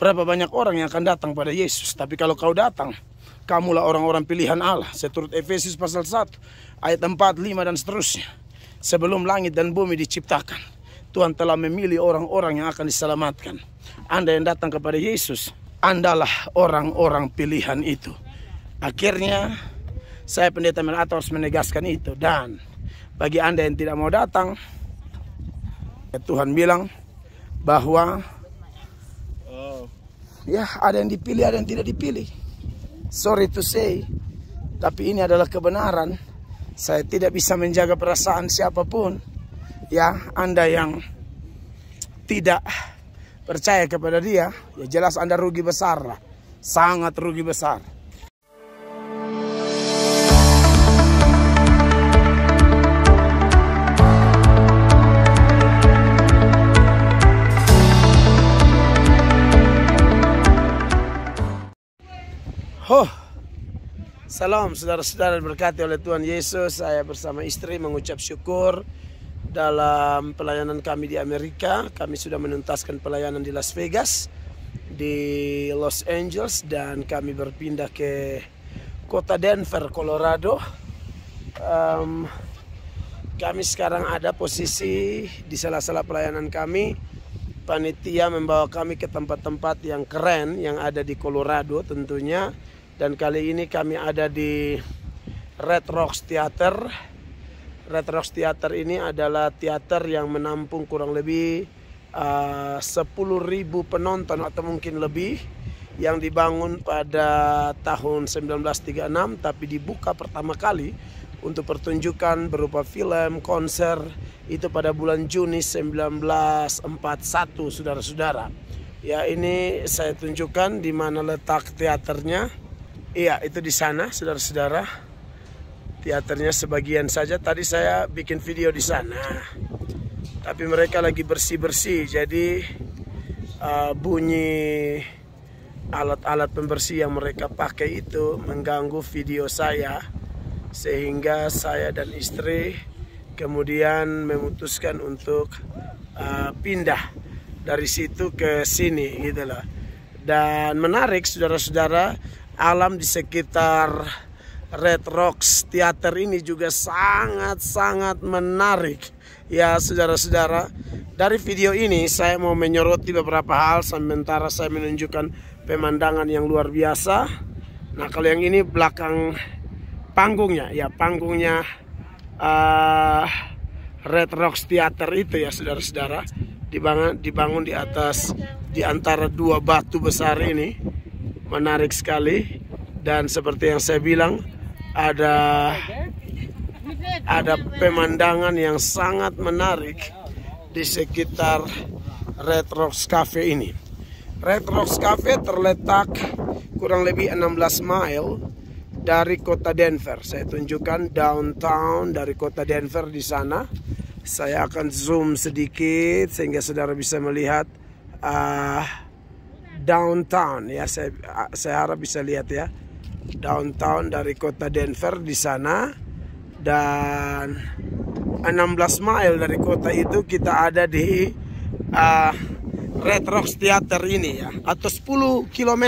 Berapa banyak orang yang akan datang pada Yesus. Tapi kalau kau datang, kamulah orang-orang pilihan Allah. Seturut Efesus pasal 1 ayat 4, 5 dan seterusnya. Sebelum langit dan bumi diciptakan, Tuhan telah memilih orang-orang yang akan diselamatkan. Anda yang datang kepada Yesus, Andalah orang-orang pilihan itu. Akhirnya saya Pendeta Melata harus menegaskan itu. Dan bagi Anda yang tidak mau datang, Tuhan bilang bahwa ya ada yang dipilih, ada yang tidak dipilih. Sorry to say, tapi ini adalah kebenaran. Saya tidak bisa menjaga perasaan siapapun. Ya, Anda yang tidak percaya kepada dia, ya jelas Anda rugi besar lah. Sangat rugi besar. Salam saudara-saudara diberkati oleh Tuhan Yesus. Saya bersama istri mengucap syukur dalam pelayanan kami di Amerika. Kami sudah menuntaskan pelayanan di Las Vegas, di Los Angeles, dan kami berpindah ke kota Denver, Colorado. Kami sekarang ada posisi di sela-sela pelayanan kami. Panitia membawa kami ke tempat-tempat yang keren yang ada di Colorado tentunya. Dan kali ini kami ada di Red Rocks Theater. Red Rocks Theater ini adalah teater yang menampung kurang lebih 10.000 penonton atau mungkin lebih, yang dibangun pada tahun 1936 tapi dibuka pertama kali untuk pertunjukan berupa film, konser itu pada bulan Juni 1941, saudara-saudara. Ya, ini saya tunjukkan di mana letak teaternya. Iya, itu di sana, saudara-saudara. Teaternya sebagian saja. Tadi saya bikin video di sana, tapi mereka lagi bersih-bersih. Jadi bunyi alat-alat pembersih yang mereka pakai itu mengganggu video saya, sehingga saya dan istri kemudian memutuskan untuk pindah dari situ ke sini, gitulah. Dan menarik, saudara-saudara, alam di sekitar Red Rocks Theater ini juga sangat-sangat menarik. Ya, saudara-saudara, dari video ini saya mau menyoroti beberapa hal, sementara saya menunjukkan pemandangan yang luar biasa. Nah, kalau yang ini belakang panggungnya, ya panggungnya Red Rocks Theater itu ya, saudara-saudara, dibangun di atas, di antara dua batu besar ini. Menarik sekali. Dan seperti yang saya bilang, ada pemandangan yang sangat menarik di sekitar Red Rocks Cafe ini. Red Rocks Cafe terletak kurang lebih 16 mile dari kota Denver. Saya tunjukkan downtown dari kota Denver di sana. Saya akan zoom sedikit sehingga saudara bisa melihat downtown ya. Saya harap bisa lihat ya, downtown dari kota Denver di sana. Dan 16 mile dari kota itu kita ada di Red Rocks Theater ini ya, atau 10 km.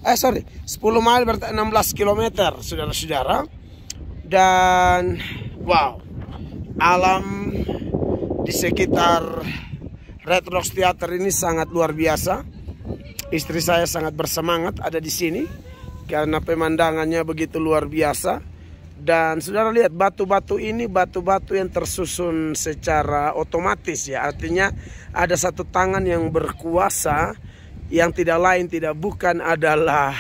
10 mile berarti 16 km, saudara-saudara. Dan wow, alam di sekitar Red Rocks Theater ini sangat luar biasa. Istri saya sangat bersemangat ada di sini karena pemandangannya begitu luar biasa. Dan saudara lihat batu-batu ini, batu-batu yang tersusun secara otomatis ya. Artinya ada satu tangan yang berkuasa, yang tidak lain tidak bukan adalah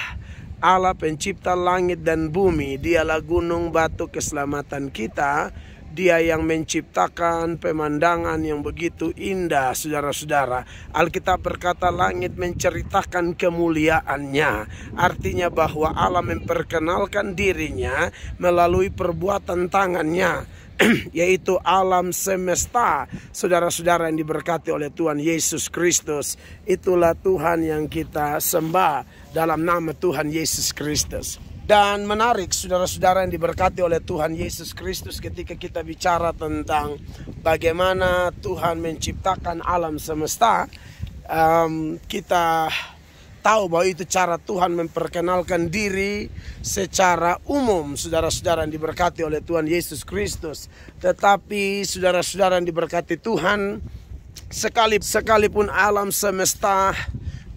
Allah pencipta langit dan bumi. Dialah gunung batu keselamatan kita. Dia yang menciptakan pemandangan yang begitu indah, saudara-saudara. Alkitab berkata langit menceritakan kemuliaannya. Artinya bahwa Allah memperkenalkan dirinya melalui perbuatan tangannya, yaitu alam semesta. Saudara-saudara yang diberkati oleh Tuhan Yesus Kristus. Itulah Tuhan yang kita sembah dalam nama Tuhan Yesus Kristus. Dan menarik, saudara-saudara yang diberkati oleh Tuhan Yesus Kristus, ketika kita bicara tentang bagaimana Tuhan menciptakan alam semesta, kita tahu bahwa itu cara Tuhan memperkenalkan diri secara umum, saudara-saudara yang diberkati oleh Tuhan Yesus Kristus. Tetapi saudara-saudara yang diberkati Tuhan, sekalipun alam semesta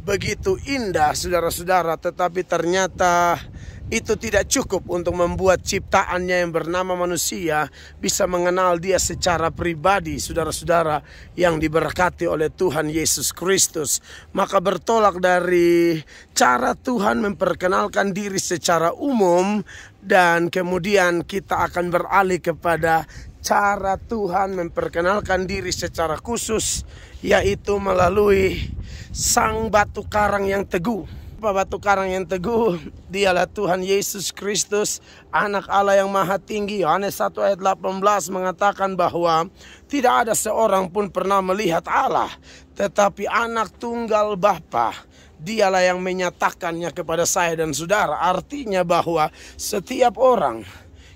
begitu indah, saudara-saudara, tetapi ternyata itu tidak cukup untuk membuat ciptaannya yang bernama manusia bisa mengenal dia secara pribadi, saudara-saudara yang diberkati oleh Tuhan Yesus Kristus. Maka bertolak dari cara Tuhan memperkenalkan diri secara umum, dan kemudian kita akan beralih kepada cara Tuhan memperkenalkan diri secara khusus, yaitu melalui Sang Batu Karang yang teguh. Batu karang yang teguh, dialah Tuhan Yesus Kristus, Anak Allah yang Maha Tinggi. Yohanes 1 ayat 18 mengatakan bahwa tidak ada seorang pun pernah melihat Allah, tetapi Anak Tunggal Bapa, dialah yang menyatakannya kepada saya dan saudara. Artinya bahwa setiap orang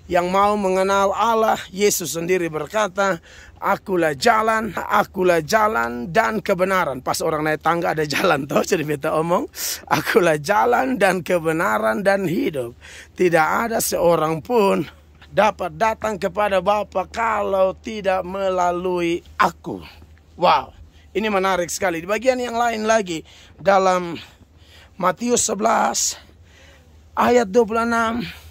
yang mau mengenal Allah, Yesus sendiri berkata, akulah jalan dan kebenaran. Pas orang naik tangga ada jalan toh, jadi beta omong, akulah jalan dan kebenaran dan hidup. Tidak ada seorang pun dapat datang kepada Bapa kalau tidak melalui aku. Wow, ini menarik sekali. Di bagian yang lain lagi, dalam Matius 11 ayat 26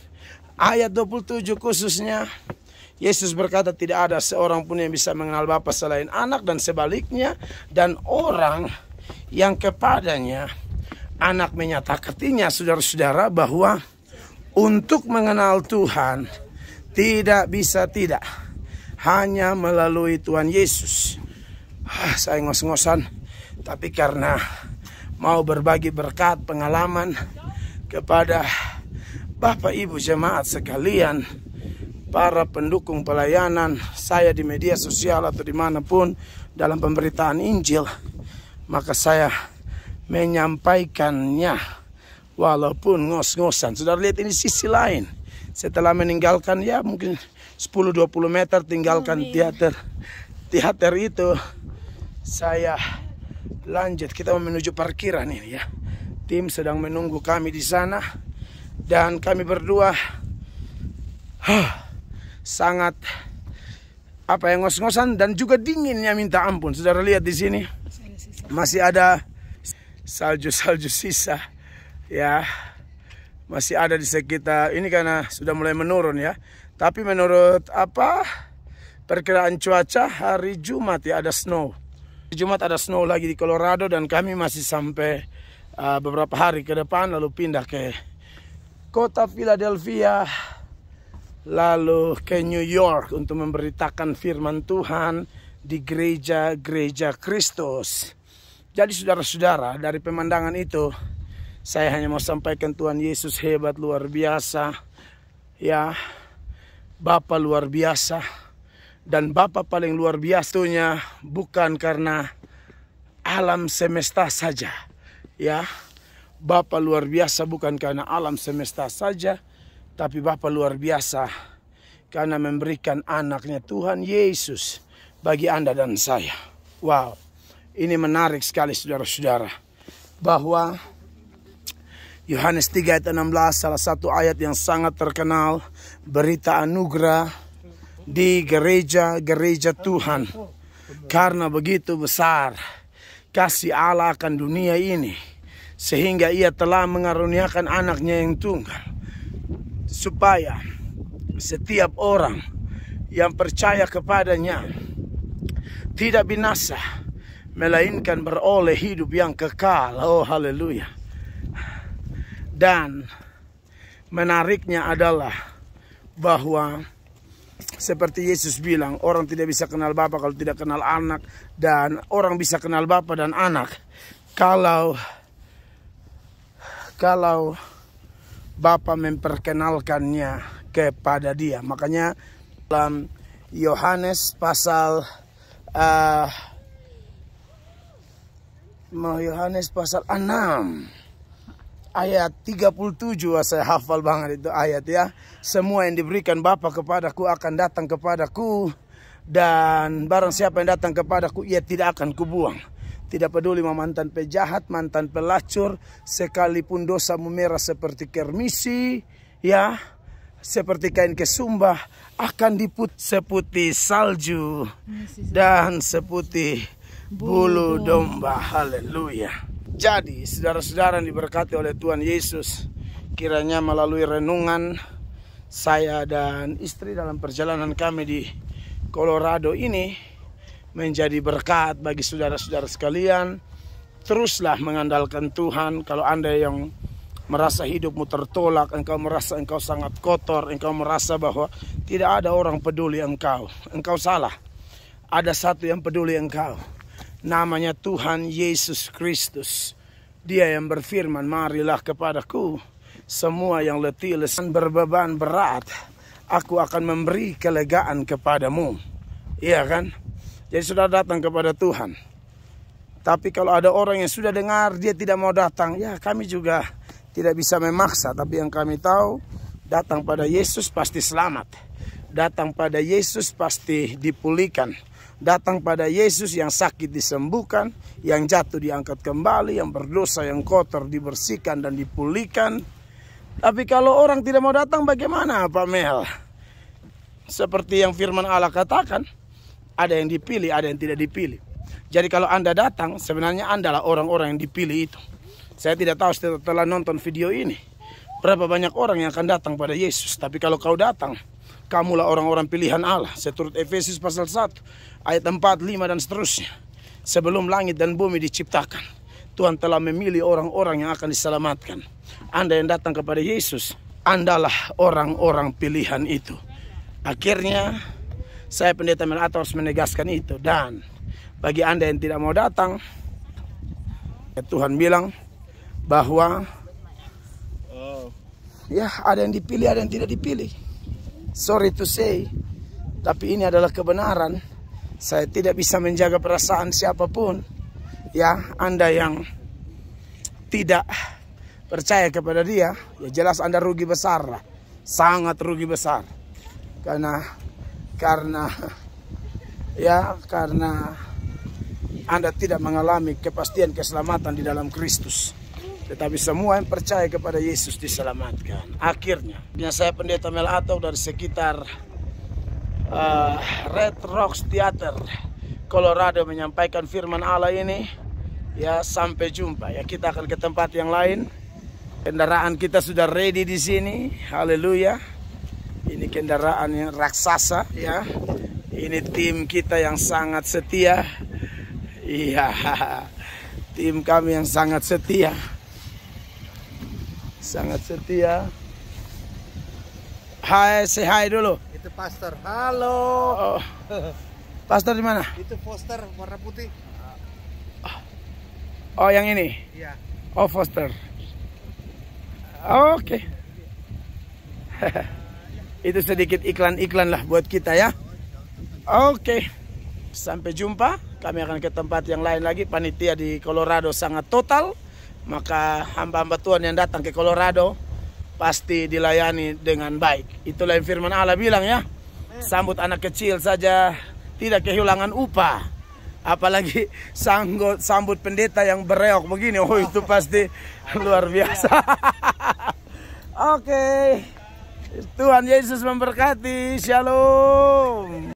ayat 27 khususnya, Yesus berkata tidak ada seorang pun yang bisa mengenal Bapa selain Anak, dan sebaliknya, dan orang yang kepadanya Anak menyatakannya. Saudara-saudara, bahwa untuk mengenal Tuhan tidak bisa tidak hanya melalui Tuhan Yesus. Saya ngos-ngosan, tapi karena mau berbagi berkat pengalaman kepada Bapak Ibu jemaat sekalian, para pendukung pelayanan saya di media sosial atau dimanapun dalam pemberitaan Injil, maka saya menyampaikannya walaupun ngos-ngosan. Saudara lihat ini sisi lain. Setelah meninggalkan mungkin 10-20 meter tinggalkan teater itu, saya lanjut. Kita menuju parkiran ini ya. Tim sedang menunggu kami di sana. Dan kami berdua sangat ngos-ngosan dan juga dinginnya minta ampun. Saudara lihat di sini masih ada salju sisa ya, masih ada di sekitar ini karena sudah mulai menurun ya. Tapi menurut perkiraan cuaca, hari Jumat ada snow. Jumat ada snow lagi di Colorado, dan kami masih sampai beberapa hari ke depan lalu pindah ke kota Philadelphia, lalu ke New York untuk memberitakan firman Tuhan di gereja Kristus. Jadi saudara-saudara, dari pemandangan itu saya hanya mau sampaikan Tuhan Yesus hebat, luar biasa ya. Bapa luar biasa, dan Bapa paling luar biasanya bukan karena alam semesta saja ya. Bapa luar biasa bukan karena alam semesta saja, tapi Bapa luar biasa karena memberikan anaknya Tuhan Yesus bagi Anda dan saya. Wow, ini menarik sekali saudara-saudara, bahwa Yohanes 3 ayat 16, salah satu ayat yang sangat terkenal, berita anugerah di gereja Tuhan. Karena begitu besar kasih Allah akan dunia ini, sehingga ia telah mengaruniakan anaknya yang tunggal, supaya setiap orang yang percaya kepadanya tidak binasa, melainkan beroleh hidup yang kekal. Oh haleluya. Dan menariknya adalah bahwa seperti Yesus bilang, orang tidak bisa kenal Bapa kalau tidak kenal Anak, dan orang bisa kenal Bapa dan Anak kalau Bapa memperkenalkannya kepada dia. Makanya dalam Yohanes pasal 6 ayat 37, saya hafal banget itu ayat ya. Semua yang diberikan Bapa kepadaku akan datang kepadaku, dan barang siapa yang datang kepadaku ia tidak akan kubuang. Tidak peduli mau mantan pejahat, mantan pelacur, sekalipun dosa merah seperti kermisi, ya, seperti kain kesumbah, akan diputih seputih salju dan seputih bulu domba. Haleluya. Jadi saudara-saudara yang diberkati oleh Tuhan Yesus, kiranya melalui renungan saya dan istri dalam perjalanan kami di Colorado ini menjadi berkat bagi saudara-saudara sekalian. Teruslah mengandalkan Tuhan. Kalau Anda yang merasa hidupmu tertolak, engkau merasa engkau sangat kotor, engkau merasa bahwa tidak ada orang peduli engkau salah. Ada satu yang peduli engkau. Namanya Tuhan Yesus Kristus. Dia yang berfirman, marilah kepadaku semua yang letih, lesan, berbeban berat, aku akan memberi kelegaan kepadamu. Iya kan? Jadi sudah datang kepada Tuhan. Tapi kalau ada orang yang sudah dengar, dia tidak mau datang, ya kami juga tidak bisa memaksa. Tapi yang kami tahu, datang pada Yesus pasti selamat. Datang pada Yesus pasti dipulihkan. Datang pada Yesus yang sakit disembuhkan, yang jatuh diangkat kembali, yang berdosa, yang kotor dibersihkan dan dipulihkan. Tapi kalau orang tidak mau datang bagaimana Pak Mel? Seperti yang firman Allah katakan, ada yang dipilih, ada yang tidak dipilih. Jadi kalau Anda datang, sebenarnya Anda lah orang-orang yang dipilih itu. Saya tidak tahu setelah nonton video ini, berapa banyak orang yang akan datang pada Yesus. Tapi kalau kau datang, kamulah orang-orang pilihan Allah. Seturut Efesus pasal 1, ayat 4, 5 dan seterusnya. Sebelum langit dan bumi diciptakan, Tuhan telah memilih orang-orang yang akan diselamatkan. Anda yang datang kepada Yesus, Andalah orang-orang pilihan itu. Akhirnya, saya Pendeta Mel Ato harus menegaskan itu. Dan bagi Anda yang tidak mau datang, Tuhan bilang bahwa ya ada yang dipilih, ada yang tidak dipilih. Sorry to say, tapi ini adalah kebenaran. Saya tidak bisa menjaga perasaan siapapun. Ya, Anda yang tidak percaya kepada dia, ya jelas Anda rugi besar lah. Sangat rugi besar. Karena Anda tidak mengalami kepastian keselamatan di dalam Kristus. Tetapi semua yang percaya kepada Yesus diselamatkan. Akhirnya saya Pendeta Mel Ato dari sekitar Red Rocks Theater, Colorado menyampaikan firman Allah ini. Ya, sampai jumpa. Ya, kita akan ke tempat yang lain. Kendaraan kita sudah ready di sini. Haleluya. Ini kendaraan yang raksasa, ya. Ini tim kita yang sangat setia. Iya, tim kami yang sangat setia. Sangat setia. Hai, say hi dulu. Itu pastor. Halo. Oh. Pastor di mana? Itu poster warna putih. Oh, yang ini? Iya. Oh, Foster. Oke. Itu sedikit iklan-iklan lah buat kita ya. Oke. Sampai jumpa. Kami akan ke tempat yang lain lagi. Panitia di Colorado sangat total. Maka hamba-hamba Tuhan yang datang ke Colorado pasti dilayani dengan baik. Itulah yang firman Allah bilang ya. Sambut anak kecil saja tidak kehilangan upah. Apalagi sambut pendeta yang bereok begini. Oh, itu pasti luar biasa. Oke. Tuhan Yesus memberkati. Shalom.